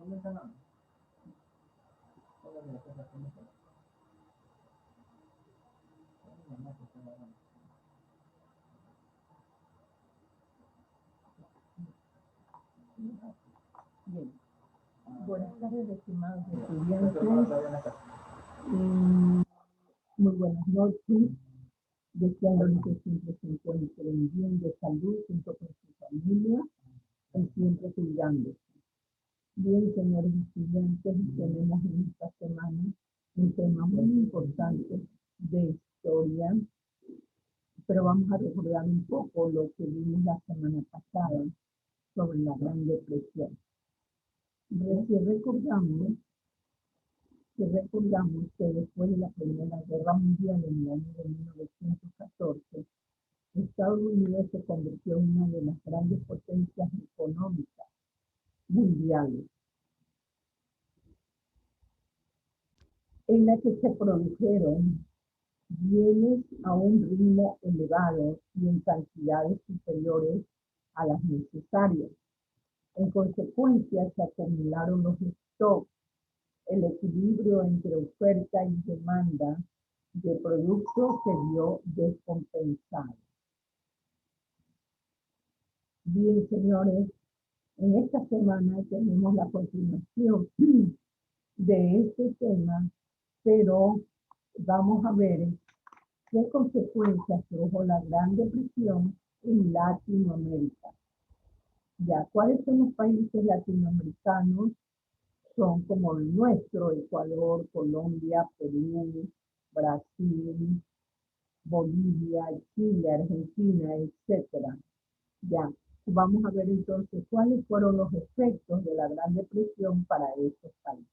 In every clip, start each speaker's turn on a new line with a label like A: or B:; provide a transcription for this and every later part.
A: Bien. Buenas tardes, estimados estudiantes. Muy buenas noches. Deseándoles que siempre se encuentren bien de salud junto con su familia y siempre cuidándose. Bien, señores estudiantes, tenemos en esta semana un tema muy importante de historia, pero vamos a recordar un poco lo que vimos la semana pasada sobre la Gran Depresión. Recordamos que después de la Primera Guerra Mundial en el año de 1914, Estados Unidos se convirtió en una de las grandes potencias económicas mundiales, en la que se produjeron bienes a un ritmo elevado y en cantidades superiores a las necesarias. En consecuencia, se acumularon los stocks. El equilibrio entre oferta y demanda de productos se vio descompensado. Bien, señores, en esta semana tenemos la continuación de este tema, pero vamos a ver qué consecuencias tuvo la Gran Depresión en Latinoamérica. Ya, ¿cuáles son los países latinoamericanos? Son como el nuestro: Ecuador, Colombia, Perú, Brasil, Bolivia, Chile, Argentina, etcétera. Ya, vamos a ver entonces cuáles fueron los efectos de la Gran Depresión para estos países.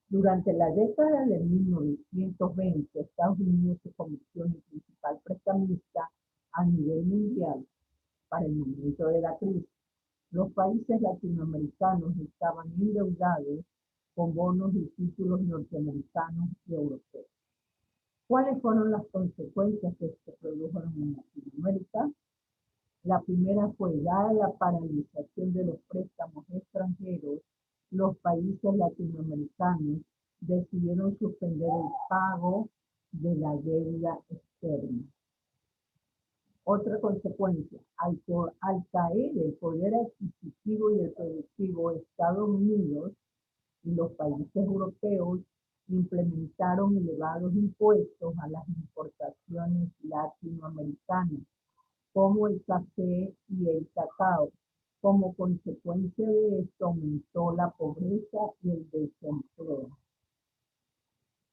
A: Durante la década de 1920, Estados Unidos se convirtió en el principal prestamista a nivel mundial para el momento de la crisis. Los países latinoamericanos estaban endeudados con bonos y títulos norteamericanos y europeos. ¿Cuáles fueron las consecuencias que se produjeron en Latinoamérica? La primera fue, dada la paralización de los préstamos extranjeros, los países latinoamericanos decidieron suspender el pago de la deuda externa. Otra consecuencia, al caer el poder adquisitivo y el productivo, Estados Unidos y los países europeos implementaron elevados impuestos a las importaciones latinoamericanas, como el café y el cacao. Como consecuencia de esto, aumentó la pobreza y el desempleo.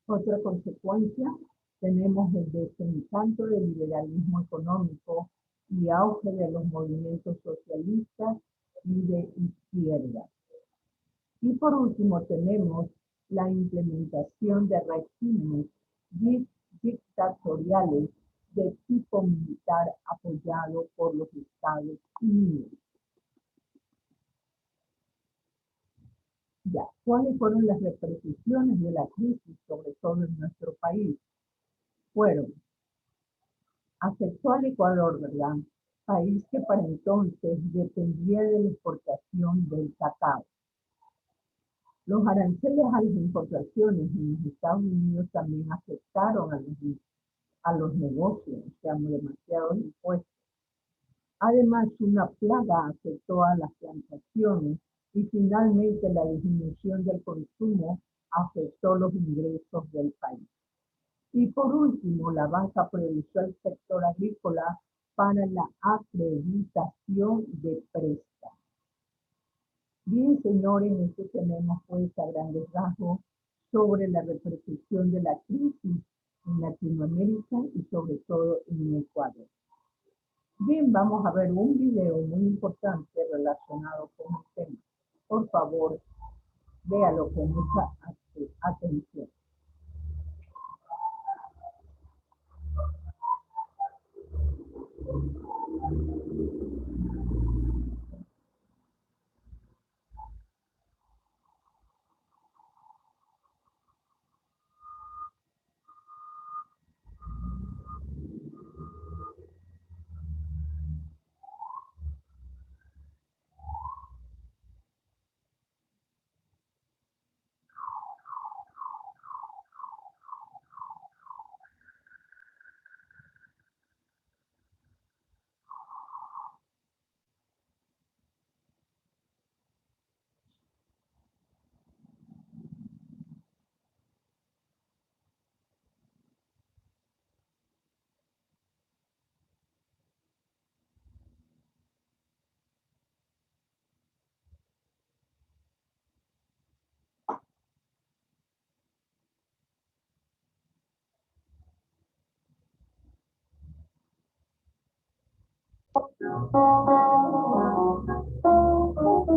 A: Otra consecuencia, tenemos el desencanto del liberalismo económico y auge de los movimientos socialistas y de izquierda. Y por último, tenemos la implementación de regímenes dictatoriales de tipo militar apoyado por los Estados Unidos. Ya, ¿cuáles fueron las repercusiones de la crisis, sobre todo en nuestro país? Fueron, afectó al Ecuador, ¿verdad? País que para entonces dependía de la exportación del cacao. Los aranceles a las importaciones en los Estados Unidos también afectaron a los negocios, o sea, demasiados impuestos. Además, una plaga afectó a las plantaciones y finalmente la disminución del consumo afectó los ingresos del país. Y por último, la banca priorizó el sector agrícola para la acreditación de préstamos. Bien, señores, esto tenemos pues a grandes rasgos sobre la repercusión de la crisis en Latinoamérica y sobre todo en Ecuador. Bien, vamos a ver un video muy importante relacionado con el tema. Por favor, véalo con mucha atención.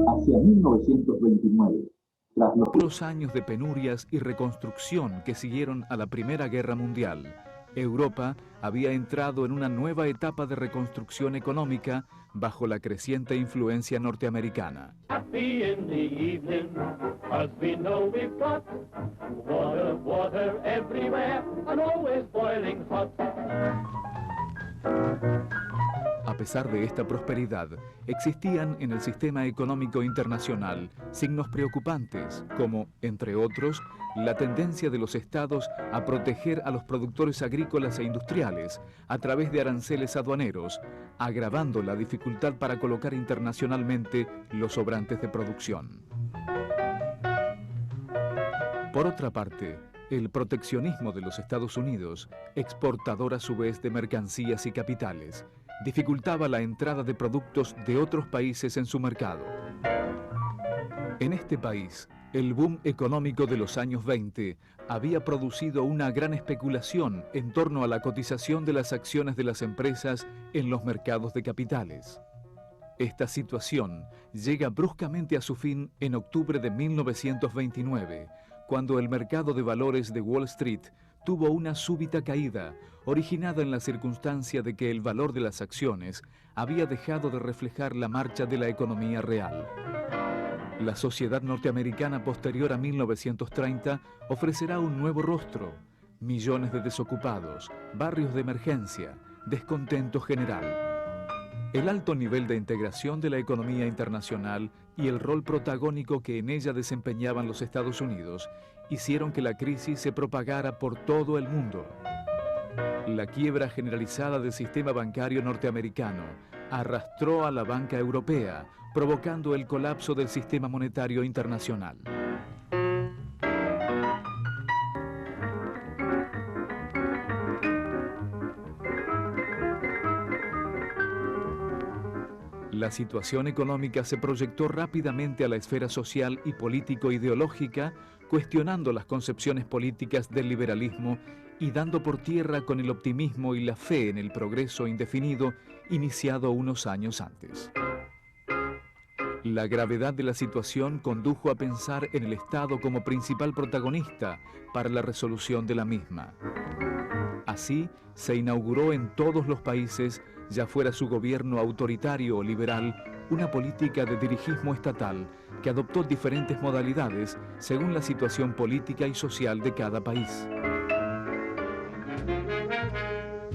B: Hacia 1929, tras
C: Los años de penurias y reconstrucción que siguieron a la Primera Guerra Mundial, Europa había entrado en una nueva etapa de reconstrucción económica bajo la creciente influencia norteamericana.
D: Happy in the evening, 'cause we know we've got water everywhere and always boiling hot.
C: A pesar de esta prosperidad, existían en el sistema económico internacional signos preocupantes, como, entre otros, la tendencia de los estados a proteger a los productores agrícolas e industriales a través de aranceles aduaneros, agravando la dificultad para colocar internacionalmente los sobrantes de producción. Por otra parte, el proteccionismo de los Estados Unidos, exportador a su vez de mercancías y capitales, dificultaba la entrada de productos de otros países en su mercado. En este país, el boom económico de los años 20 había producido una gran especulación en torno a la cotización de las acciones de las empresas en los mercados de capitales. Esta situación llega bruscamente a su fin en octubre de 1929, cuando el mercado de valores de Wall Street tuvo una súbita caída, originada en la circunstancia de que el valor de las acciones había dejado de reflejar la marcha de la economía real. La sociedad norteamericana posterior a 1930 ofrecerá un nuevo rostro, millones de desocupados, barrios de emergencia, descontento general. El alto nivel de integración de la economía internacional y el rol protagónico que en ella desempeñaban los Estados Unidos hicieron que la crisis se propagara por todo el mundo. La quiebra generalizada del sistema bancario norteamericano arrastró a la banca europea, provocando el colapso del sistema monetario internacional. La situación económica se proyectó rápidamente a la esfera social y político-ideológica, cuestionando las concepciones políticas del liberalismo y dando por tierra con el optimismo y la fe en el progreso indefinido iniciado unos años antes. La gravedad de la situación condujo a pensar en el Estado como principal protagonista para la resolución de la misma. Así, se inauguró en todos los países, ya fuera su gobierno autoritario o liberal, una política de dirigismo estatal que adoptó diferentes modalidades según la situación política y social de cada país.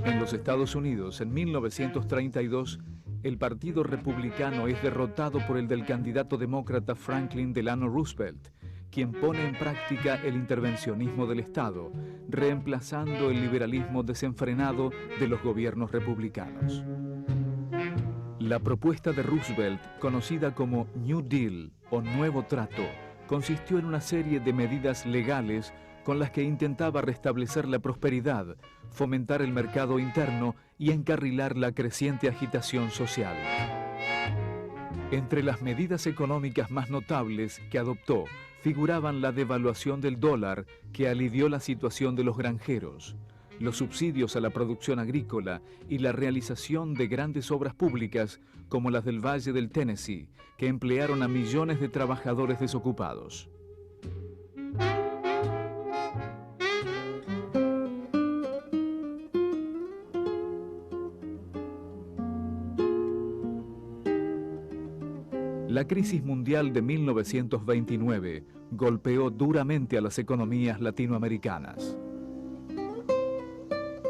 C: En los Estados Unidos, en 1932, el Partido Republicano es derrotado por el del candidato demócrata Franklin Delano Roosevelt, quien pone en práctica el intervencionismo del Estado, reemplazando el liberalismo desenfrenado de los gobiernos republicanos. La propuesta de Roosevelt, conocida como New Deal o Nuevo Trato, consistió en una serie de medidas legales con las que intentaba restablecer la prosperidad, fomentar el mercado interno y encarrilar la creciente agitación social. Entre las medidas económicas más notables que adoptó figuraban la devaluación del dólar, que alivió la situación de los granjeros, los subsidios a la producción agrícola y la realización de grandes obras públicas como las del Valle del Tennessee, que emplearon a millones de trabajadores desocupados. La crisis mundial de 1929 golpeó duramente a las economías latinoamericanas.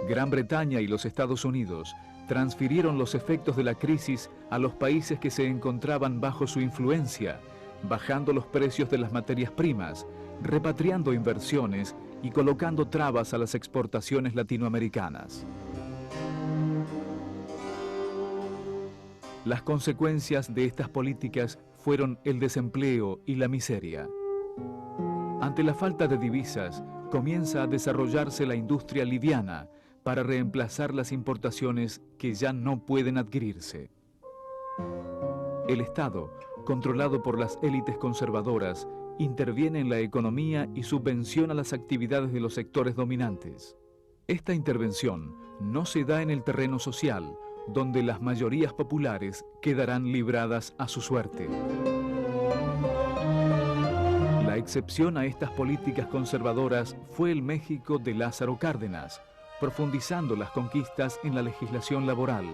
C: Gran Bretaña y los Estados Unidos transfirieron los efectos de la crisis a los países que se encontraban bajo su influencia, bajando los precios de las materias primas, repatriando inversiones y colocando trabas a las exportaciones latinoamericanas. Las consecuencias de estas políticas fueron el desempleo y la miseria. Ante la falta de divisas, comienza a desarrollarse la industria liviana para reemplazar las importaciones que ya no pueden adquirirse. El Estado, controlado por las élites conservadoras, interviene en la economía y subvenciona las actividades de los sectores dominantes. Esta intervención no se da en el terreno social, donde las mayorías populares quedarán libradas a su suerte. La excepción a estas políticas conservadoras fue el México de Lázaro Cárdenas, profundizando las conquistas en la legislación laboral,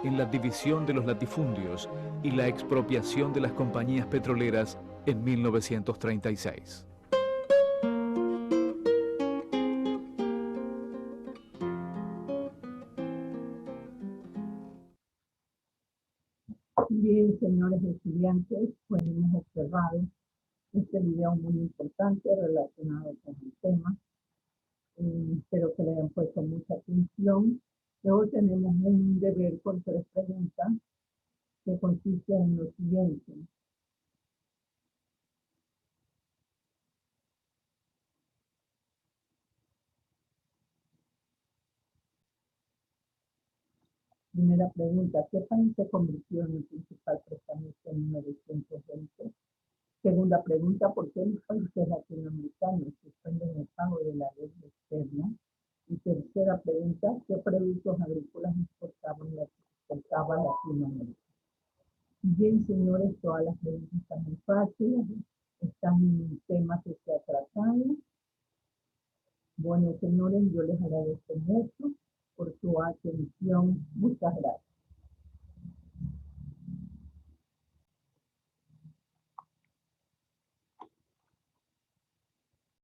C: en la división de los latifundios y la expropiación de las compañías petroleras en 1936.
A: Bien, señores estudiantes, pues hemos observado este video muy importante relacionado con el tema. Espero que le hayan puesto mucha atención. Luego tenemos un deber con 3 preguntas que consiste en lo siguiente. Primera pregunta, ¿qué país se convirtió en el principal prestamista en 1920? Segunda pregunta, ¿por qué los países latinoamericanos suspenden el pago de la deuda externa? Y tercera pregunta, ¿qué productos agrícolas exportaba Latinoamérica? Bien, señores, todas las preguntas están muy fáciles, están en temas que se ha tratado. Bueno, señores, yo les agradezco mucho por su atención. Muchas gracias.